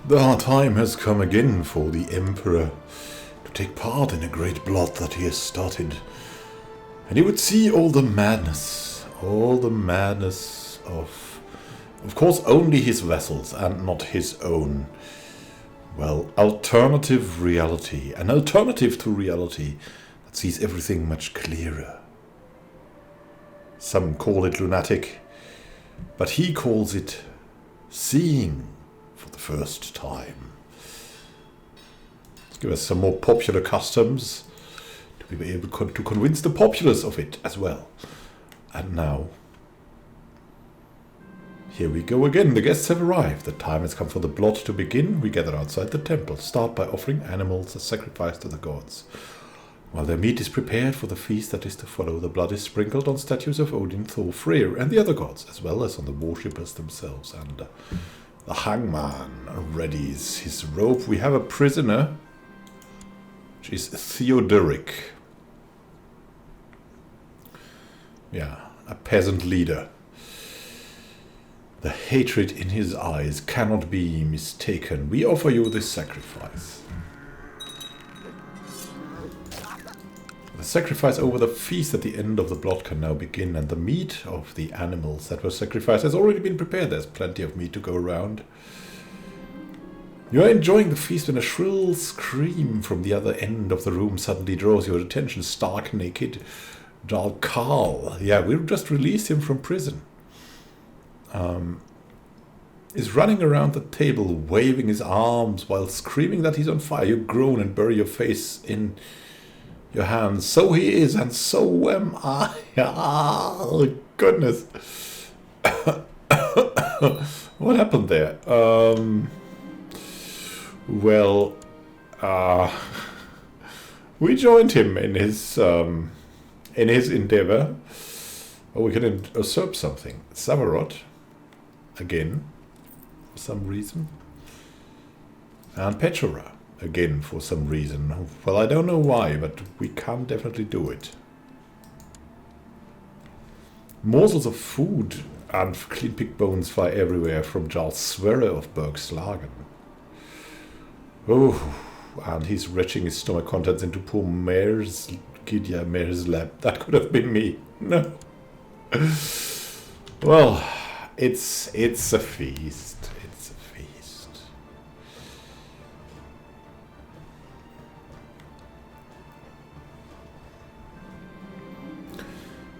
The time has come again for the Emperor to take part in a great blot that he has started. And he would see all the madness of course, only his vassals and not his own. Well, alternative reality. An alternative to reality that sees everything much clearer. Some call it lunatic, but he calls it seeing for the first time. Let's give us some more popular customs to be able to convince the populace of it as well. And now, here we go again. The guests have arrived. The time has come for the blot to begin. We gather outside the temple. Start by offering animals as sacrifice to the gods. While their meat is prepared for the feast that is to follow, the blood is sprinkled on statues of Odin, Thor, Freyr, and the other gods, as well as on the worshippers themselves. And the hangman readies his rope. We have a prisoner, which is Theodoric. Yeah, a peasant leader. The hatred in his eyes cannot be mistaken. We offer you this sacrifice. The sacrifice over the feast at the end of the blot can now begin, and the meat of the animals that were sacrificed has already been prepared. There's plenty of meat to go around. You are enjoying the feast when a shrill scream from the other end of the room suddenly draws your attention. Stark naked Jarl Karl, yeah, we just released him from prison, is running around the table waving his arms while screaming that he's on fire. You groan and bury your face in your hands. So he is, and so am I. Oh, goodness. What happened there? Well, we joined him in his endeavor. Oh, we can usurp something. Savarot, again, for some reason. And Petra, again, for some reason. Well, I don't know why, but we can definitely do it. Morsels of food and clean pig bones fly everywhere from Jarl Sverre of Bergslagen. Oh, and he's retching his stomach contents into poor Gidya Mare's lap. That could have been me. No. Well, it's a feast. It's a feast.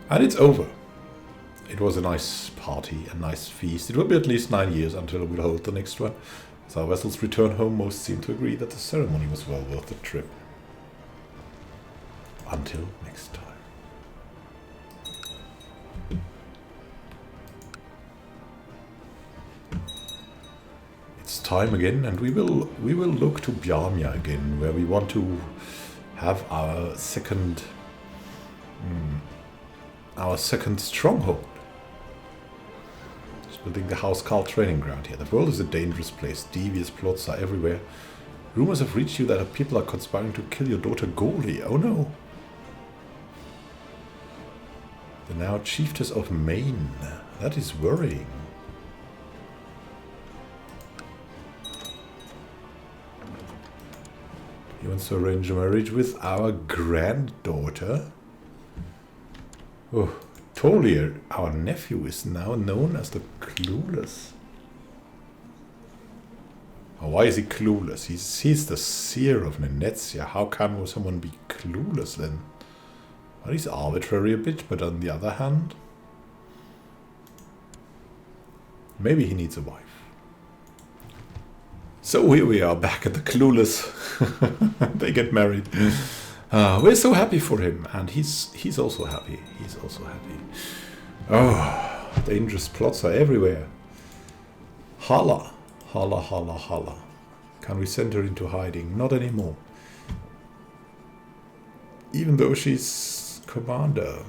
And it's over. It was a nice party, a nice feast. It will be at least 9 years until we'll hold the next one. As our vessels return home, most seem to agree that the ceremony was well worth the trip. Until next time. It's time again, and we will look to Bjarmia again, where we want to have our second stronghold. Just building the housecarl training ground here. The world is a dangerous place. Devious plots are everywhere. Rumors have reached you that people are conspiring to kill your daughter Goli. Oh no. The now Chiefess of Maine. That is worrying. He wants to arrange a marriage with our granddaughter. Oh, Tolier, our nephew, is now known as the Clueless. Oh, why is he clueless? He's the seer of Nenetsia. How can someone be clueless then? Well, he's arbitrary a bit, but on the other hand, maybe he needs a wife. So here we are back at the Clueless. They get married. We're so happy for him, and he's also happy. He's also happy. Oh, dangerous plots are everywhere. Hala, hala, hala, hala. Can we send her into hiding? Not anymore. Even though she's commander.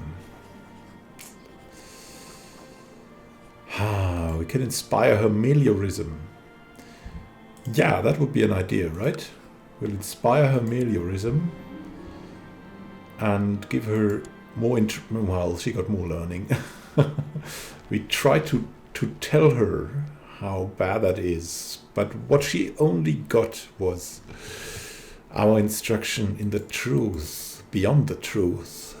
We can inspire her meliorism. Yeah, that would be an idea, right? We'll inspire her meliorism and give her more well, she got more learning. We try to tell her how bad that is. But what she only got was our instruction in the truth, beyond the truth.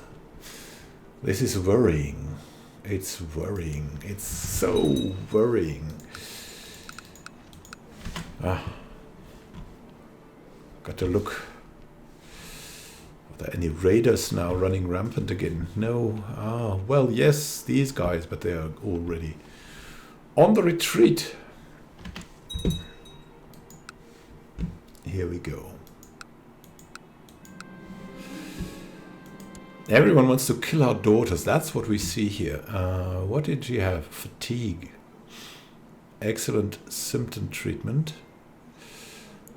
This is worrying. It's worrying. It's so worrying. Got to look. Are there any raiders now running rampant again? No. Well, yes, these guys, but they are already on the retreat. Here we go. Everyone wants to kill our daughters. That's what we see here. What did she have? Fatigue. Excellent symptom treatment.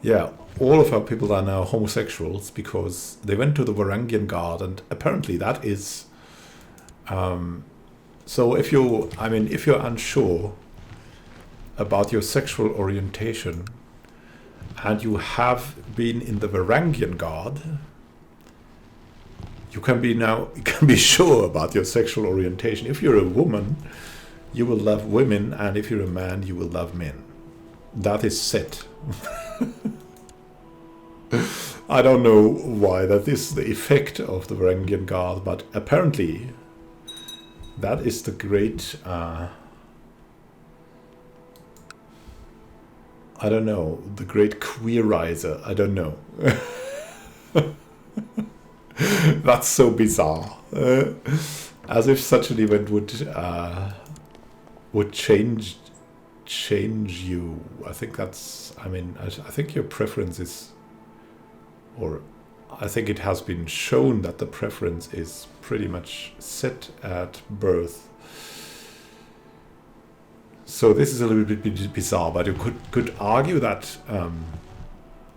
Yeah, all of our people are now homosexuals because they went to the Varangian Guard, and apparently that is... so if you, if you're unsure about your sexual orientation and you have been in the Varangian Guard, you can be sure about your sexual orientation. If you're a woman, you will love women, and if you're a man, you will love men. That is set. I don't know why that is the effect of the Varangian Guard, but apparently that is the great... I don't know, the great queerizer. I don't know. That's so bizarre. As if such an event would change you. I think that's... I think your preference is... Or I think it has been shown that the preference is pretty much set at birth. So this is a little bit bizarre, but you could argue that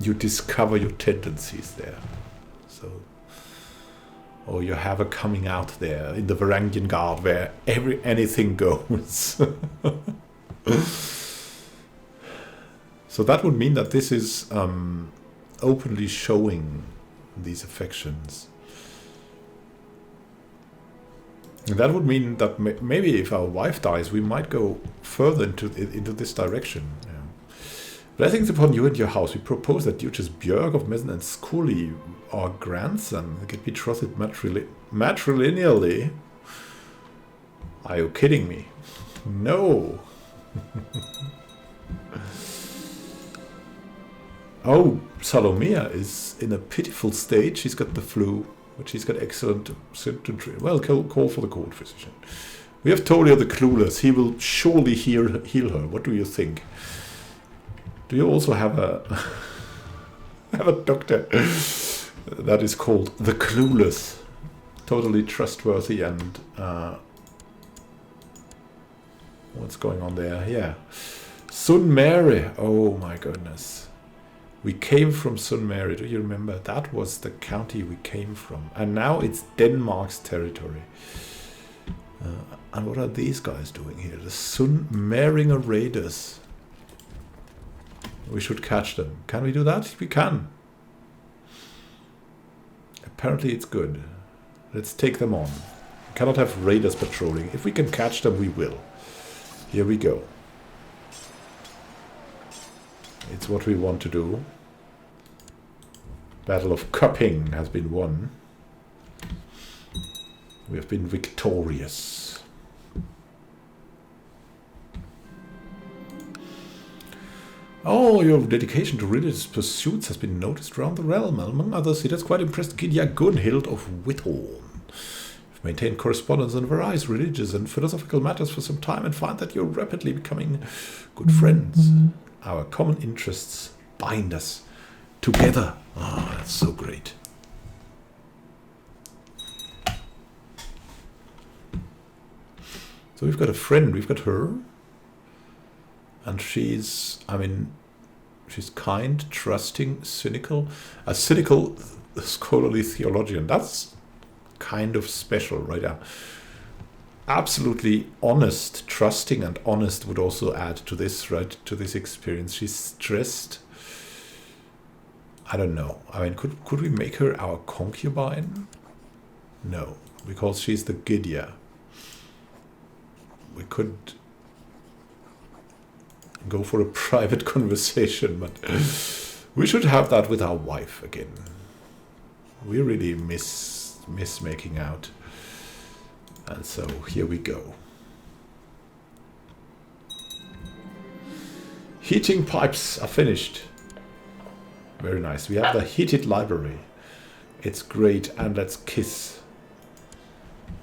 you discover your tendencies there. So, or you have a coming out there in the Varangian Guard where anything goes. So that would mean that this is openly showing these affections. And that would mean that maybe if our wife dies, we might go further into this direction. Yeah. Blessings upon you and your house. We propose that Duchess Björk of Messen and Scully, our grandson, get betrothed matrilineally. Are you kidding me? No. Oh, Salomea is in a pitiful state. She's got the flu, but she's got excellent symptom treatment. Well, call for the court physician. We have Tolia the Clueless. He will surely heal her. What do you think? Do you also have a doctor that is called the Clueless? Totally trustworthy and what's going on there? Yeah, Sun Mary. Oh my goodness. We came from Sun Mary, do you remember? That was the county we came from. And now it's Denmark's territory. And what are these guys doing here? The Sun Maringer Raiders. We should catch them. Can we do that? We can. Apparently it's good. Let's take them on. We cannot have raiders patrolling. If we can catch them, we will. Here we go. It's what we want to do. Battle of Köpping has been won. We have been victorious. Oh, your dedication to religious pursuits has been noticed around the realm. Among others, it has quite impressed Gidja Gunhild of Whithorn. You've maintained correspondence on various religious and philosophical matters for some time and find that you're rapidly becoming good friends. Our common interests bind us together. Oh, that's so great. So we've got a friend, we've got her. And she's, she's kind, trusting, cynical. A cynical scholarly theologian. That's kind of special right now. Absolutely honest, trusting and honest would also add to this, right? To this experience. She's stressed. I don't know. Could we make her our concubine? No, because she's the Gidja. We could go for a private conversation, but we should have that with our wife again. We really miss making out. And so here we go. Heating pipes are finished. Very nice. We have the heated library. It's great. And let's kiss.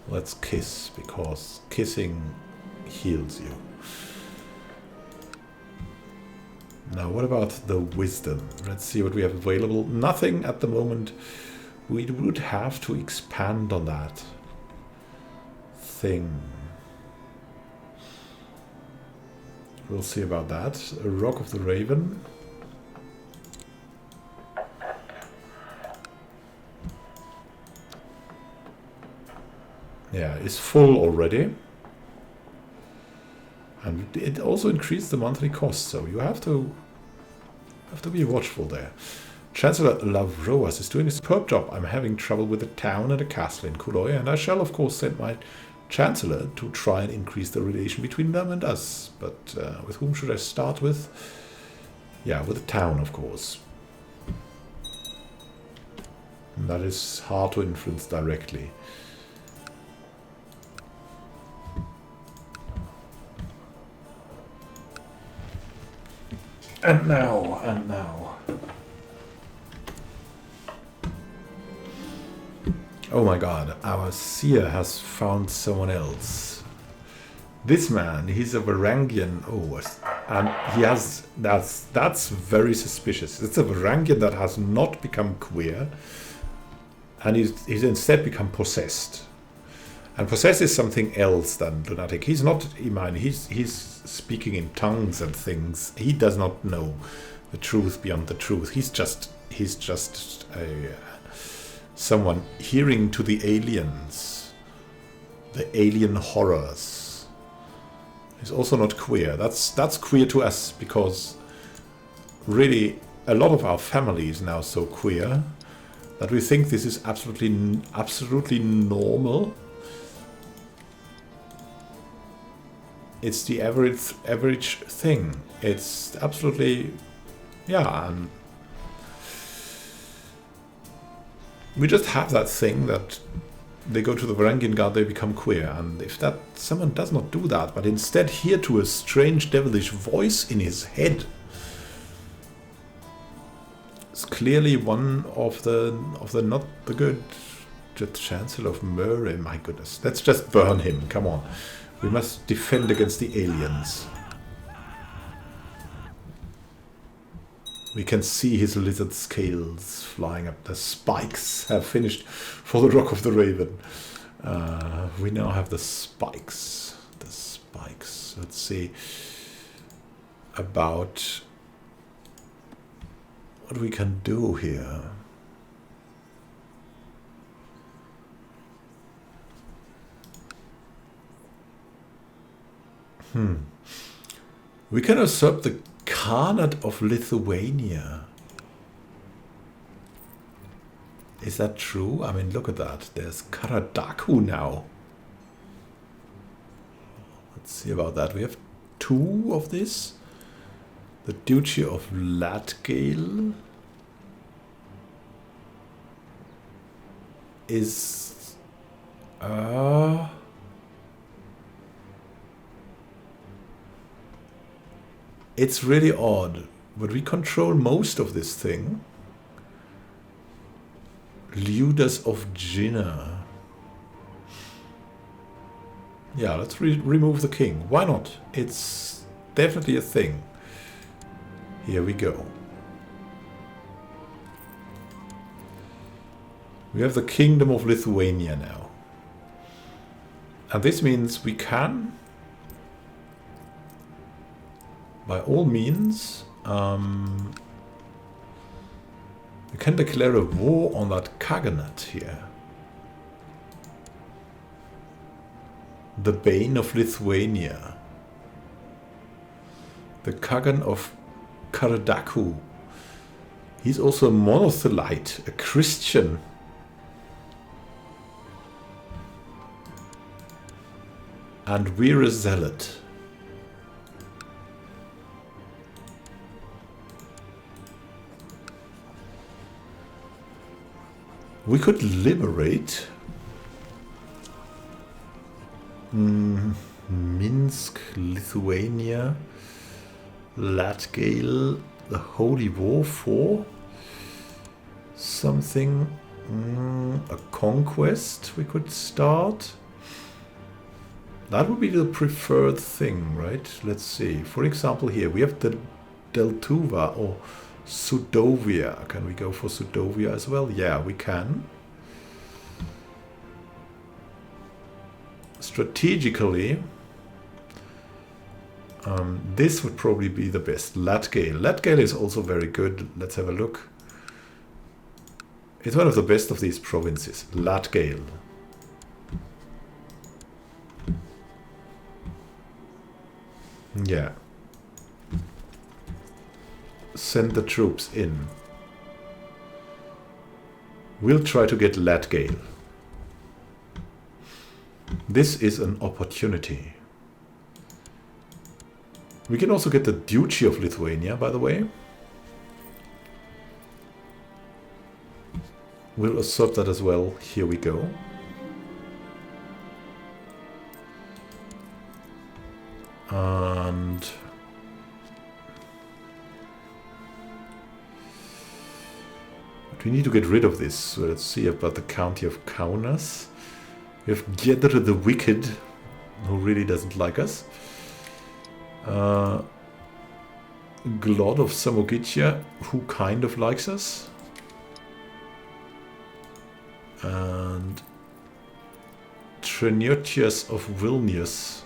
Let's kiss, because kissing heals you. Now, what about the wisdom? Let's see what we have available. Nothing at the moment. We would have to expand on that thing. We'll see about that. A Rock of the Raven. Yeah, it's full already. And it also increased the monthly cost, so you have to be watchful there. Chancellor Lavroas is doing a superb job. I'm having trouble with a town and a castle in Kuloy, and I shall of course send my Chancellor to try and increase the relation between them and us. But with whom should I start with? Yeah, with the town, of course. And that is hard to influence directly. And now. Oh my god, our seer has found someone else. This man, he's a Varangian. Oh, and he has, that's very suspicious. It's a Varangian that has not become queer, and he's instead become possessed. And possessed is something else than lunatic. He's not Immanuel. He's speaking in tongues and things. He does not know the truth beyond the truth. He's just someone hearing to the aliens, the alien horrors. He's also not queer. That's queer to us, because really a lot of our family is now so queer that we think this is absolutely normal. It's the average thing. It's absolutely, yeah. And we just have that thing that they go to the Varangian Guard, they become queer. And if that someone does not do that, but instead hear to a strange devilish voice in his head, it's clearly one of the not the good Chancellor of Murray. My goodness, let's just burn him. Come on. We must defend against the aliens. We can see his lizard scales flying up. The spikes have finished for the Rock of the Raven. We now have the spikes. The spikes. Let's see about what we can do here. We can usurp the Khanate of Lithuania. Is that true? I mean, look at that. There's Karadaku now. Let's see about that. We have 2 of this. The Duchy of Latgale is... It's really odd, but we control most of this thing. Ludus of Jinnah. Yeah, let's remove the king. Why not? It's definitely a thing. Here we go. We have the Kingdom of Lithuania now. And this means we can... by all means, we can declare a war on that Khaganate here. The Bane of Lithuania. The Khagan of Karadaku. He's also a monothelite, a Christian. And we're a zealot. We could liberate Minsk, Lithuania, Latgale, the Holy War for something, a conquest we could start. That would be the preferred thing, right? Let's see. For example, here we have the Deltuva or Sudovia. Can we go for Sudovia as well? Yeah, we can. Strategically, this would probably be the best. Latgale. Latgale is also very good. Let's have a look. It's one of the best of these provinces. Latgale. Yeah. Send the troops in. We'll try to get Latgale. This is an opportunity. We can also get the Duchy of Lithuania, by the way. We'll assert that as well. Here we go. And we need to get rid of this. So let's see about the county of Kaunas. We have Gedr the Wicked, who really doesn't like us. Glod of Samogitia, who kind of likes us. And Treniotius of Vilnius,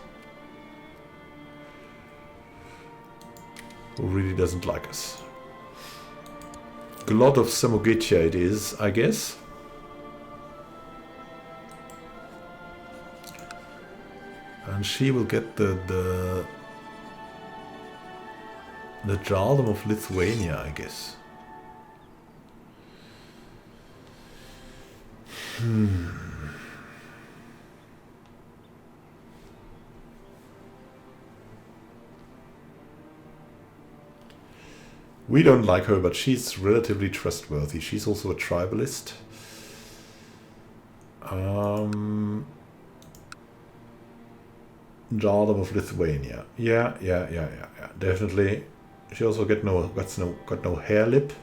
who really doesn't like us. Glod of Samogitia it is, I guess. And she will get the Jarldom of Lithuania, I guess. We don't like her, but she's relatively trustworthy. She's also a tribalist. Jarldom of Lithuania. Yeah. Definitely. She also got no hair lip.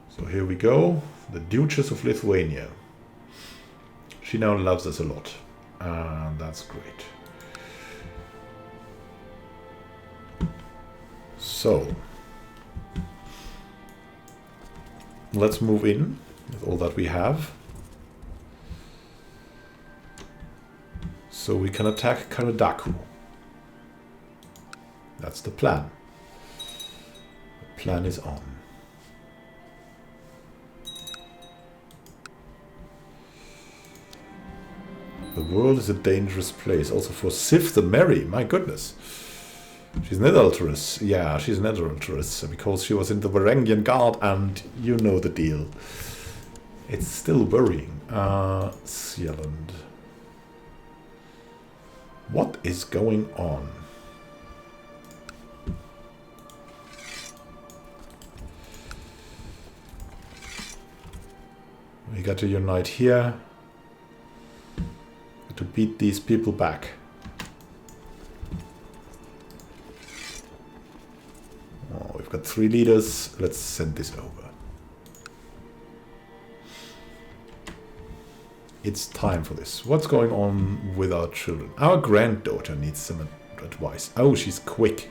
So here we go. The Duchess of Lithuania. She now loves us a lot. And that's great. So, let's move in with all that we have. So we can attack Karadaku. That's the plan. The plan is on. The world is a dangerous place. Also for Sif the Merry, my goodness. She's an adulteress. Yeah, she's an adulteress because she was in the Varangian Guard and you know the deal. It's still worrying. Sealand. What is going on? We got to unite here to beat these people back. Oh, we've got 3 leaders. Let's send this over. It's time for this. What's going on with our children? Our granddaughter needs some advice. Oh, she's quick.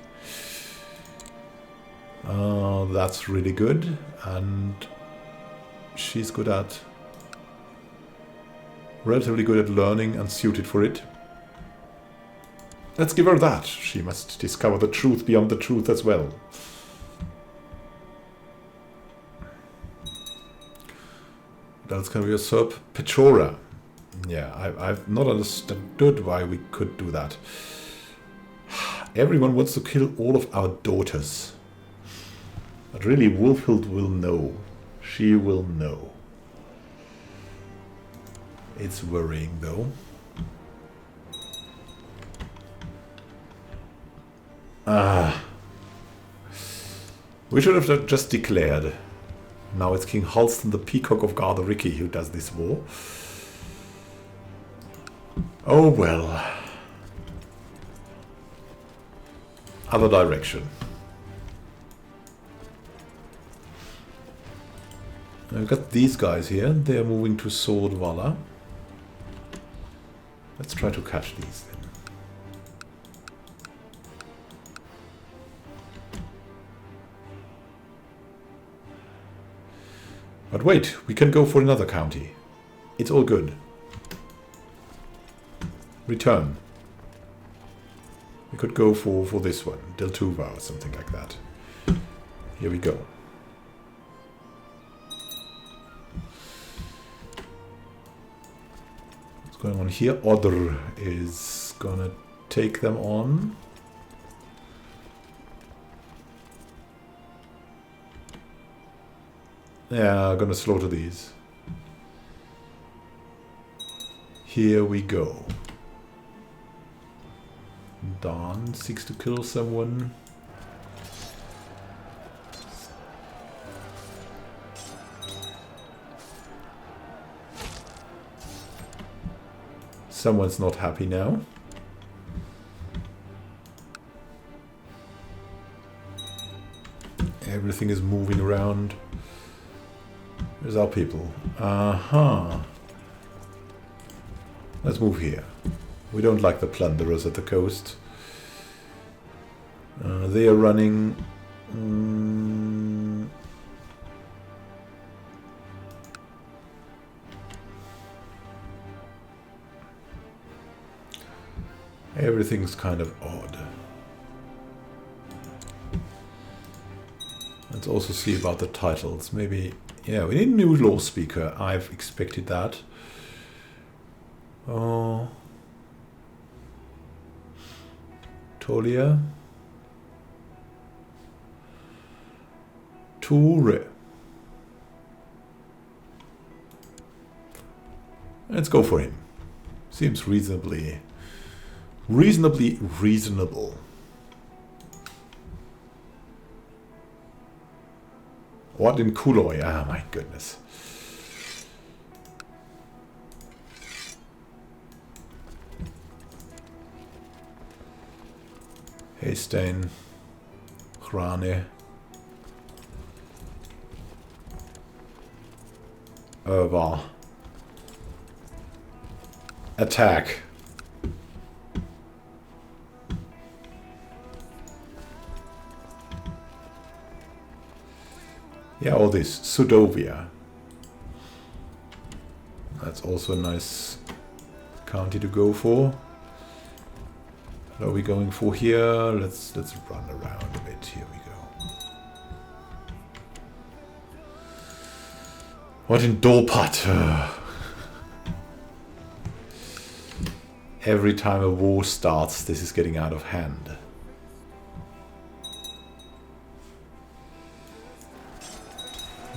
That's really good. And she's good at... relatively good at learning and suited for it. Let's give her that. She must discover the truth beyond the truth as well. What else can we usurp? Pechora. Yeah, I've not understood why we could do that. Everyone wants to kill all of our daughters. But really, Wolfhild will know. She will know. It's worrying, though. We should have just declared. Now it's King Halston, the Peacock of Gardariki, who does this war. Oh well. Other direction. I've got these guys here. They're moving to Swordvala. Let's try to catch these then. But wait, we can go for another county. It's all good. Return. We could go for this one, Deltuva or something like that. Here we go. What's going on here? Odr is gonna take them on. Yeah, I'm gonna slaughter these. Here we go. Dawn seeks to kill someone. Someone's not happy now. Everything is moving around. Where's our people? Aha. Let's move here. We don't like the plunderers at the coast. They are running... Everything's kind of odd. Let's also see about the titles. Maybe... Yeah, we need a new law speaker. I've expected that. Oh... Tolia. Toure. Let's go for him. Seems reasonably reasonable. What in Kuloi? Ah, my goodness. Haystein, Hrane, Irva. Attack. Yeah, all this. Sudovia. That's also a nice county to go for. What are we going for here? Let's run around a bit. Here we go. What in Dorpat? Every time a war starts, this is getting out of hand.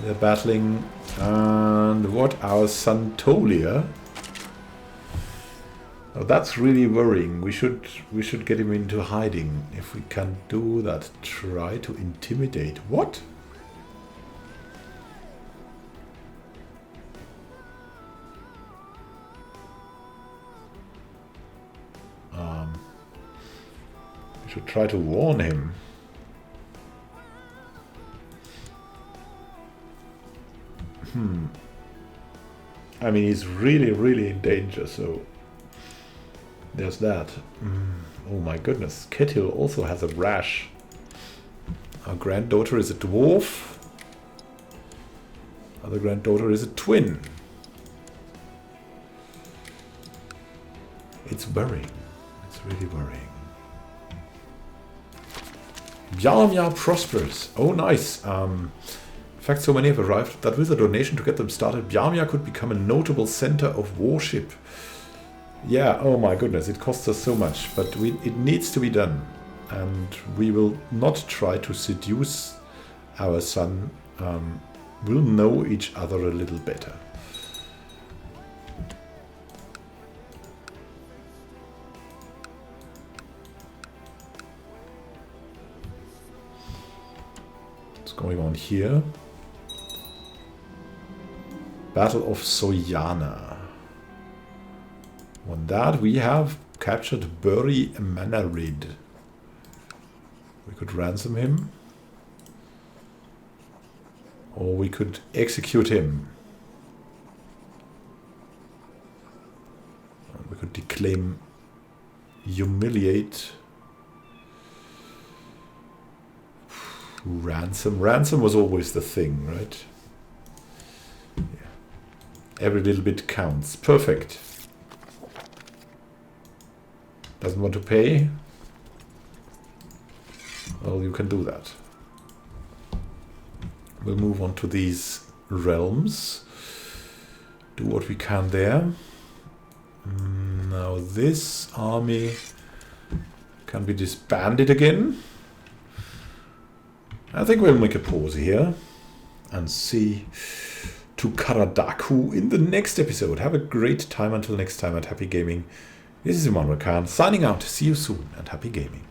They're battling, and what? Our son Tolia. Oh, that's really worrying. We should get him into hiding. If we can do that, try to intimidate. What? We should try to warn him. I mean, he's really in danger, so there's that. Oh my goodness, Ketil also has a rash. Our granddaughter is a dwarf. Other granddaughter is a twin. It's worrying. It's really worrying. Bjarmja prospers. Oh, nice. In fact, so many have arrived that with a donation to get them started, Bjarmja could become a notable center of worship. Yeah, oh my goodness, it costs us so much, but it needs to be done. And we will not try to seduce our son. We'll know each other a little better. What's going on here? Battle of Soyana. On that we have captured Bury Manarid. We could ransom him. Or we could execute him. We could declaim humiliate. Ransom. Ransom was always the thing, right? Yeah. Every little bit counts. Perfect. Doesn't want to pay? Well, you can do that. We'll move on to these realms. Do what we can there. Now this army can be disbanded again. I think we'll make a pause here and see to Karadaku in the next episode. Have a great time until next time at Happy Gaming. This is Immanuel signing out. See you soon and happy gaming.